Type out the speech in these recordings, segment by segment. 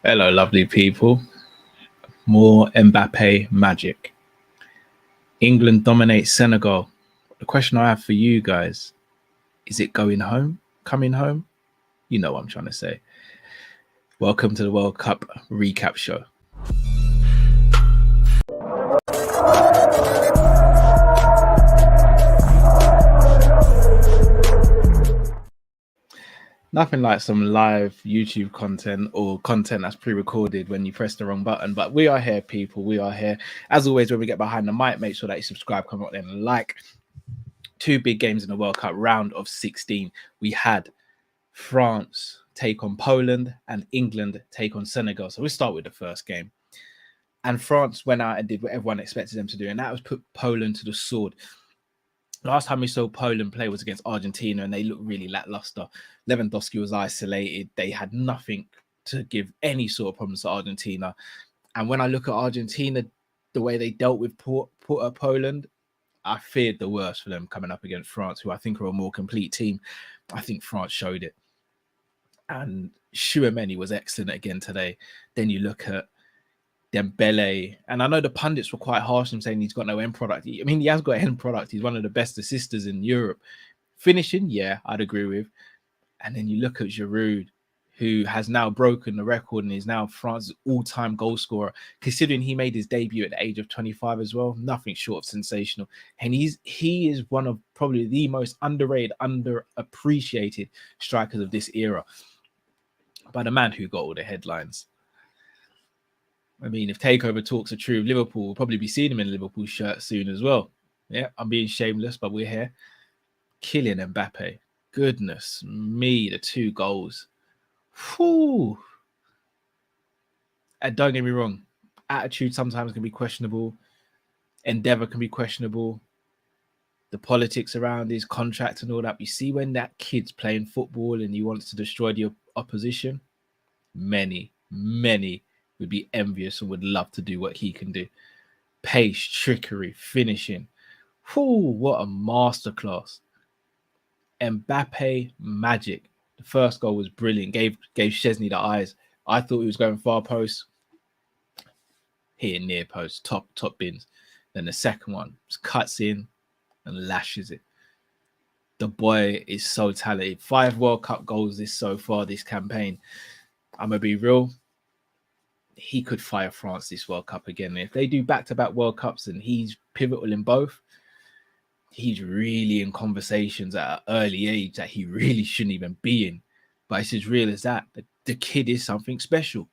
Hello, lovely people. More Mbappe magic. England dominates Senegal. The question I have for you guys is it going home? Coming home? You know what I'm trying to say. Welcome to the World Cup recap show. Nothing like some live YouTube content or content that's pre-recorded when you press the wrong button. But we are here, people. We are here. As always, when we get behind the mic, make sure that you subscribe, comment, and like. Two big games in the World Cup round of 16. We had France take on Poland and England take on Senegal. So we'll start with the first game. And France went out and did what everyone expected them to do, and that was put Poland to the sword. Last time we saw Poland play was against Argentina, and they looked really lackluster. Lewandowski was isolated. They had nothing to give any sort of problems to Argentina. And when I look at Argentina, the way they dealt with Poland, I feared the worst for them coming up against France, who I think are a more complete team. I think France showed it. And Chouameni was excellent again today. Then you look at Dembele, and I know the pundits were quite harsh in saying he's got no end product. I mean, he has got end product. He's one of the best assisters in Europe. Finishing, yeah, I'd agree with. And then you look at Giroud, who has now broken the record and is now France's all-time goal scorer, considering he made his debut at the age of 25 as well. Nothing short of sensational. And he is one of probably the most underrated, underappreciated strikers of this era. By the man who got all the headlines. I mean, if takeover talks are true of Liverpool, we'll probably be seeing him in a Liverpool shirt soon as well. Yeah, I'm being shameless, but we're here. Kylian Mbappe. Goodness me, the 2 goals. Whew. And don't get me wrong, attitude sometimes can be questionable. Endeavour can be questionable. The politics around his contract and all that. You see when that kid's playing football and he wants to destroy the opposition, many would be envious and would love to do what he can do. Pace, trickery, finishing. Whew, what a masterclass. Mbappe magic. The first goal was brilliant. Gave Szczesny the eyes. I thought he was going far post. Here, near post. Top bins. Then the second one just cuts in and lashes it. The boy is so talented. 5 World Cup goals so far this campaign. I'm going to be real. He could fire France this World Cup again. If they do back-to-back World Cups and he's pivotal in both, he's really in conversations at an early age that he really shouldn't even be in. But it's as real as that. The kid is something special.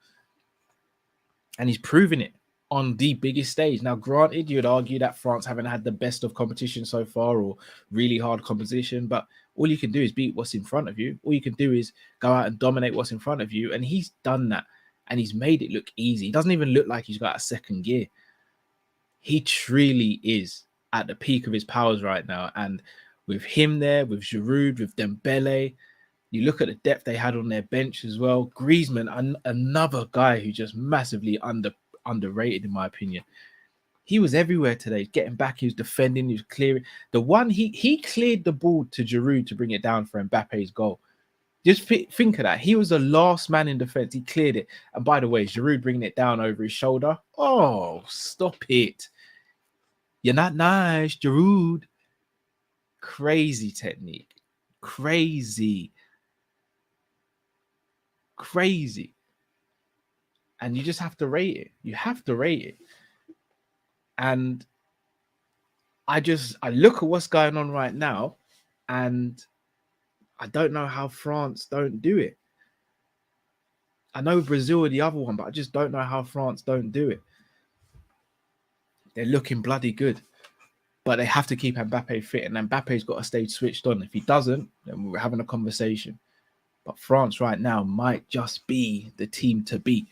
And he's proving it on the biggest stage. Now, granted, you'd argue that France haven't had the best of competition so far or really hard competition, but all you can do is beat what's in front of you. All you can do is go out and dominate what's in front of you. And he's done that. And he's made it look easy. He doesn't even look like he's got a second gear. He truly is at the peak of his powers right now. And with him there, with Giroud, with Dembele, you look at the depth they had on their bench as well. Griezmann, another guy who just massively underrated, in my opinion. He was everywhere today, getting back. He was defending. He was clearing. The one he cleared the ball to Giroud to bring it down for Mbappe's goal. Just think of that. He was the last man in defense. He cleared it. And by the way, Giroud bringing it down over his shoulder. Oh, stop it. You're not nice, Giroud. Crazy technique. Crazy. And you just have to rate it. You have to rate it. And I look at what's going on right now, and I don't know how France don't do it. I know Brazil are the other one, but I just don't know how France don't do it. They're looking bloody good. But they have to keep Mbappe fit, and Mbappe's got to stay switched on. If he doesn't, then we're having a conversation. But France right now might just be the team to beat.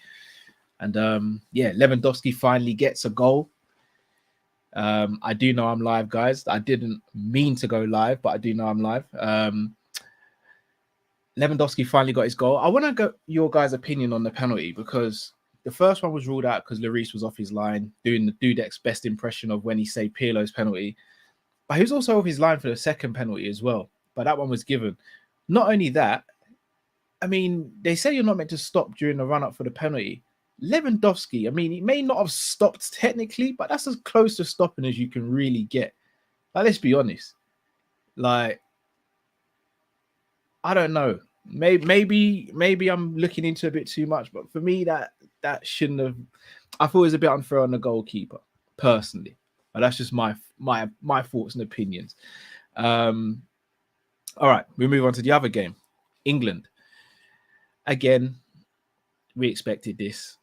And Lewandowski finally gets a goal. I do know I'm live, guys. I didn't mean to go live, but I do know I'm live. Lewandowski finally got his goal. I want to get your guys' opinion on the penalty, because the first one was ruled out because Lloris was off his line, doing the Dudek's best impression of when he saved Pirlo's penalty. But he was also off his line for the second penalty as well. But that one was given. Not only that, I mean, they say you're not meant to stop during the run up for the penalty. Lewandowski, I mean, he may not have stopped technically, but that's as close to stopping as you can really get. Like, let's be honest. Like, I don't know. Maybe I'm looking into a bit too much, but for me, that shouldn't have. I thought it was a bit unfair on the goalkeeper, personally. But that's just my thoughts and opinions. All right, we move on to the other game, England. Again, we expected this,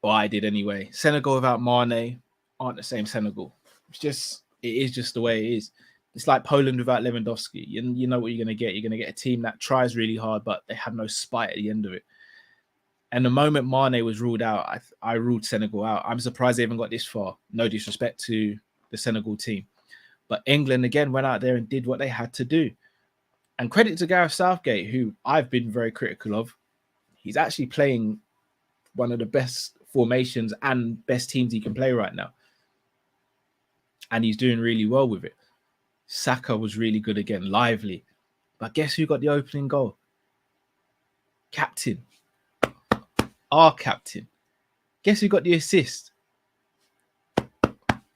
or I did anyway. Senegal without Mane aren't the same Senegal. It is just the way it is. It's like Poland without Lewandowski. And you know what you're going to get. You're going to get a team that tries really hard, but they have no spite at the end of it. And the moment Mane was ruled out, I ruled Senegal out. I'm surprised they even got this far. No disrespect to the Senegal team. But England, again, went out there and did what they had to do. And credit to Gareth Southgate, who I've been very critical of. He's actually playing one of the best formations and best teams he can play right now. And he's doing really well with it. Saka was really good again, lively. But guess who got the opening goal? Captain. Our captain. Guess who got the assist?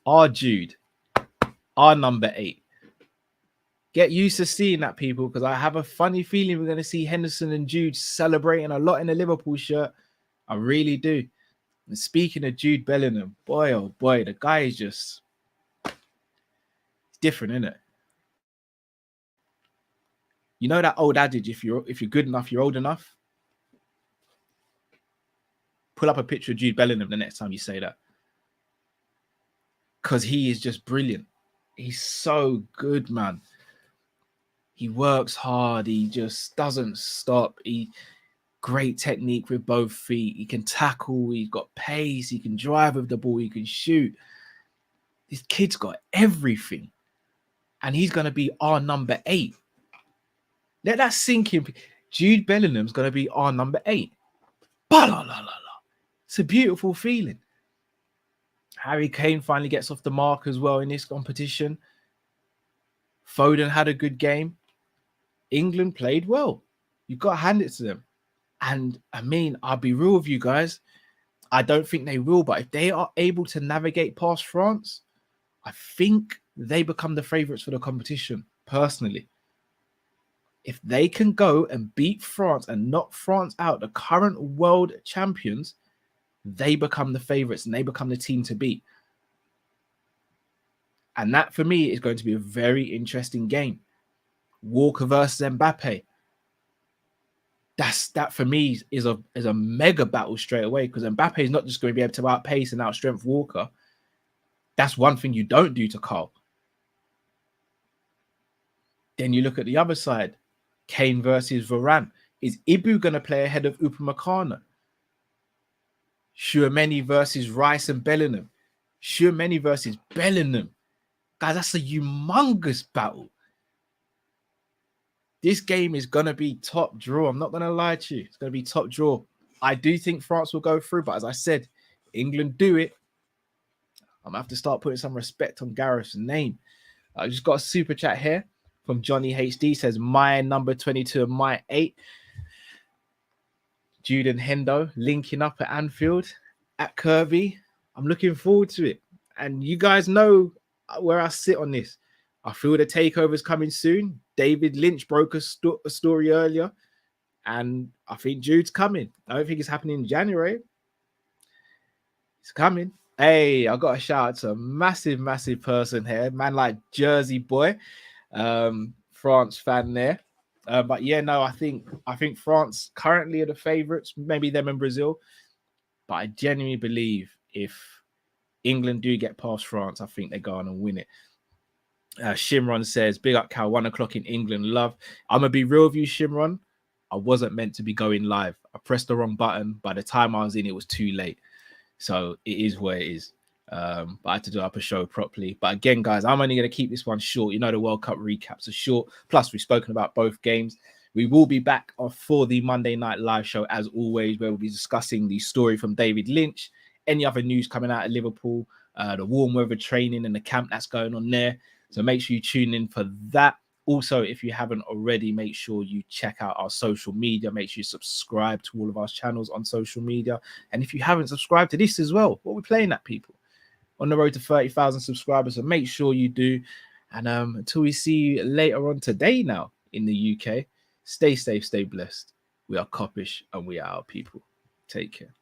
Our Jude. Our number 8. Get used to seeing that, people, because I have a funny feeling we're going to see Henderson and Jude celebrating a lot in the Liverpool shirt. I really do. And speaking of Jude Bellingham, boy, oh boy, the guy is just different, isn't it? You know that old adage, if you're good enough, you're old enough? Pull up a picture of Jude Bellingham the next time you say that. Because he is just brilliant. He's so good, man. He works hard. He just doesn't stop. Great technique with both feet. He can tackle. He's got pace. He can drive with the ball. He can shoot. This kid's got everything. And he's going to be our number 8. Let that sink in. Jude Bellingham's going to be our number 8. It's a beautiful feeling. Harry Kane finally gets off the mark as well in this competition. Foden had a good game. England played well. You've got to hand it to them. And I mean, I'll be real with you guys. I don't think they will, but if they are able to navigate past France, I think they become the favourites for the competition, personally. If they can go and beat France and knock France out, the current world champions, they become the favourites and they become the team to beat. And that, for me, is going to be a very interesting game. Walker versus Mbappe. That for me is a mega battle straight away, because Mbappe is not just going to be able to outpace and outstrength Walker. That's one thing you don't do to Carl. Then you look at the other side. Kane versus Varane. Is Ibu going to play ahead of Upamecano? Tchouaméni versus Rice and Bellingham. Tchouaméni versus Bellingham. Guys, that's a humongous battle. This game is going to be top draw. I'm not going to lie to you. It's going to be top draw. I do think France will go through, but as I said, England do it. I'm going to have to start putting some respect on Gareth's name. I just got a super chat here from Johnny HD. Says, my number 22 and my 8. Jude and Hendo linking up at Anfield at Kirby. I'm looking forward to it. And you guys know where I sit on this. I feel the takeover is coming soon. David Lynch broke a story earlier, and I think Jude's coming. I don't think it's happening in January. It's coming. Hey, I got a shout out to a massive, massive person here. Man like Jersey Boy, France fan there. But yeah, no, I think France currently are the favourites, maybe them and Brazil. But I genuinely believe if England do get past France, I think they go on and win it. Shimron says, big up Cal, 1 o'clock in England, love. I'm going to be real with you, Shimron. I wasn't meant to be going live. I pressed the wrong button. By the time I was in, it was too late. So it is where it is. But I had to do up a show properly. But again, guys, I'm only going to keep this one short. You know, the World Cup recaps are short. Plus, we've spoken about both games. We will be back for the Monday Night Live show, as always, where we'll be discussing the story from David Lynch, any other news coming out of Liverpool, the warm weather training and the camp that's going on there. So make sure you tune in for that. Also, if you haven't already, make sure you check out our social media. Make sure you subscribe to all of our channels on social media. And if you haven't subscribed to this as well, what are we playing at, people? On the road to 30,000 subscribers. So make sure you do. And until we see you later on today now in the UK, stay safe, stay blessed. We are Kopish and we are our people. Take care.